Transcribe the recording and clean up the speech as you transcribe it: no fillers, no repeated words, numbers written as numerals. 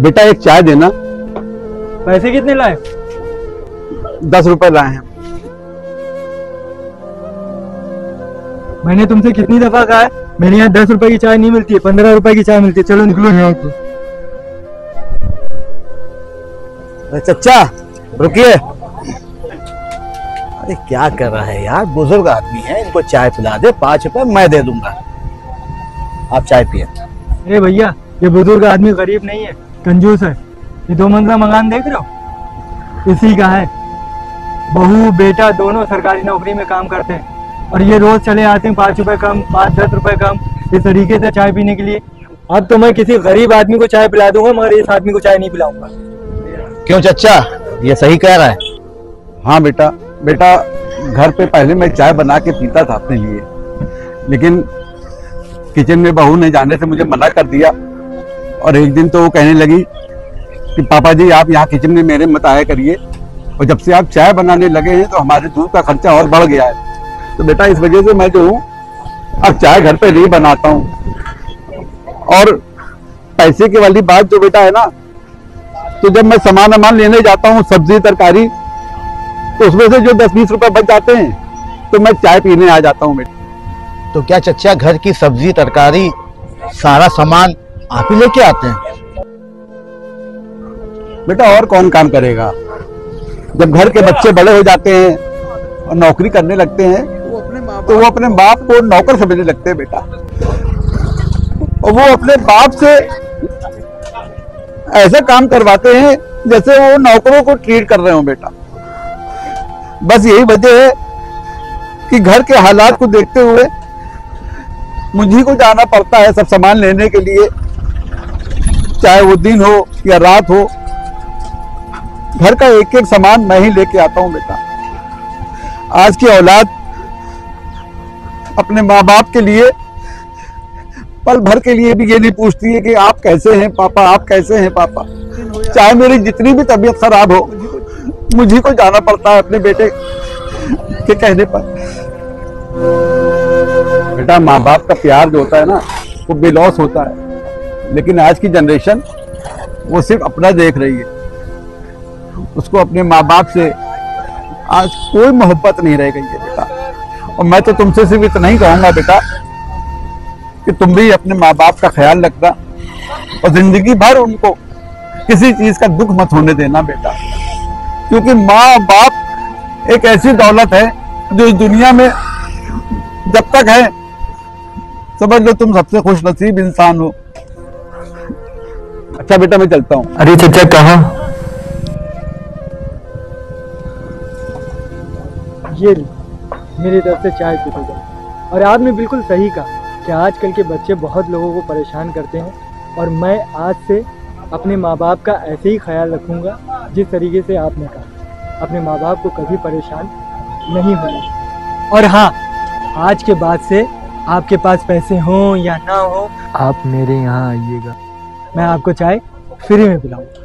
बेटा एक चाय देना। पैसे कितने लाए? 10 रुपए लाए हैं। मैंने तुमसे कितनी दफा कहा है, मेरे यहाँ 10 रुपए की चाय नहीं मिलती है, 15 रुपए की चाय मिलती है। चलो निकलो यहाँ से। चचा रुकिए। अरे क्या कर रहा है यार, बुजुर्ग आदमी है, इनको चाय पिला दे, 5 रुपए मैं दे दूंगा, आप चाय पिए। अरे भैया, ये बुजुर्ग आदमी गरीब नहीं है, कंजूस है। ये 2 मंजिला मकान देख रहे हो, इसी का है। बहू बेटा दोनों सरकारी नौकरी में काम करते हैं और ये रोज चले आते हैं 5 रुपए कम, 5-10 रुपए कम, इस तरीके से चाय पीने के लिए। अब तो मैं किसी गरीब आदमी को चाय पिला दूंगा, मगर इस आदमी को चाय नहीं पिलाऊंगा। क्यों चचा, ये सही कह रहा है? हाँ बेटा, घर पे पहले मैं चाय बना के पीता था अपने लिए, लेकिन किचन में बहू ने जाने से मुझे मना कर दिया। और एक दिन तो वो कहने लगी कि पापा जी आप यहाँ किचन में मेरे मत आया करिए, और जब से आप चाय बनाने लगे हैं तो हमारे दूध का खर्चा और बढ़ गया है। तो बेटा इस वजह से मैं जो हूँ अब चाय घर पे नहीं बनाता हूँ। और पैसे की वाली बात जो बेटा है ना, तो जब मैं सामान लेने जाता हूँ, सब्जी तरकारी, तो उसमें से जो 10-20 रुपए बच जाते हैं तो मैं चाय पीने आ जाता हूँ बेटा। तो क्या चचा घर की सब्जी तरकारी सारा सामान आप ही लेके आते हैं? बेटा और कौन काम करेगा? जब घर के बच्चे बड़े हो जाते हैं और नौकरी करने लगते हैं तो वो अपने बाप को नौकर समझने लगते हैं बेटा, और वो अपने बाप से ऐसा काम करवाते हैं जैसे वो नौकरों को ट्रीट कर रहे हो बेटा। बस यही वजह है कि घर के हालात को देखते हुए मुझे को जाना पड़ता है सब सामान लेने के लिए, चाहे वो दिन हो या रात हो। घर का एक एक सामान मैं ही लेके आता हूं बेटा। आज की औलाद अपने माँ बाप के लिए पल भर के लिए भी ये नहीं पूछती है कि आप कैसे हैं पापा, आप कैसे हैं पापा। चाहे मेरी जितनी भी तबीयत खराब हो, मुझे को जाना पड़ता है अपने बेटे के कहने पर। बेटा माँ बाप का प्यार जो होता है ना, वो बेलौस होता है, लेकिन आज की जनरेशन वो सिर्फ अपना देख रही है, उसको अपने माँ बाप से आज कोई मोहब्बत नहीं रह गई है बेटा। और मैं तो तुमसे सिर्फ इतना ही कहूंगा बेटा कि तुम भी अपने माँ बाप का ख्याल रखना और जिंदगी भर उनको किसी चीज का दुख मत होने देना बेटा, क्योंकि माँ बाप एक ऐसी दौलत है जो इस दुनिया में जब तक है समझ लो तुम सबसे खुश नसीब इंसान हो। अच्छा बेटा मैं चलता हूँ। अरे चचा कहाँ? ये मेरी तरफ से चाय पी लो। और आपने बिल्कुल सही कहा कि आजकल के बच्चे बहुत लोगों को परेशान करते हैं, और मैं आज से अपने माँ बाप का ऐसे ही ख्याल रखूँगा जिस तरीके से आपने कहा। अपने माँ बाप को कभी परेशान नहीं होना। और हाँ, आज के बाद से आपके पास पैसे हों या ना हो, आप मेरे यहाँ आइएगा, मैं आपको चाय फ्री में पिलाऊंगा।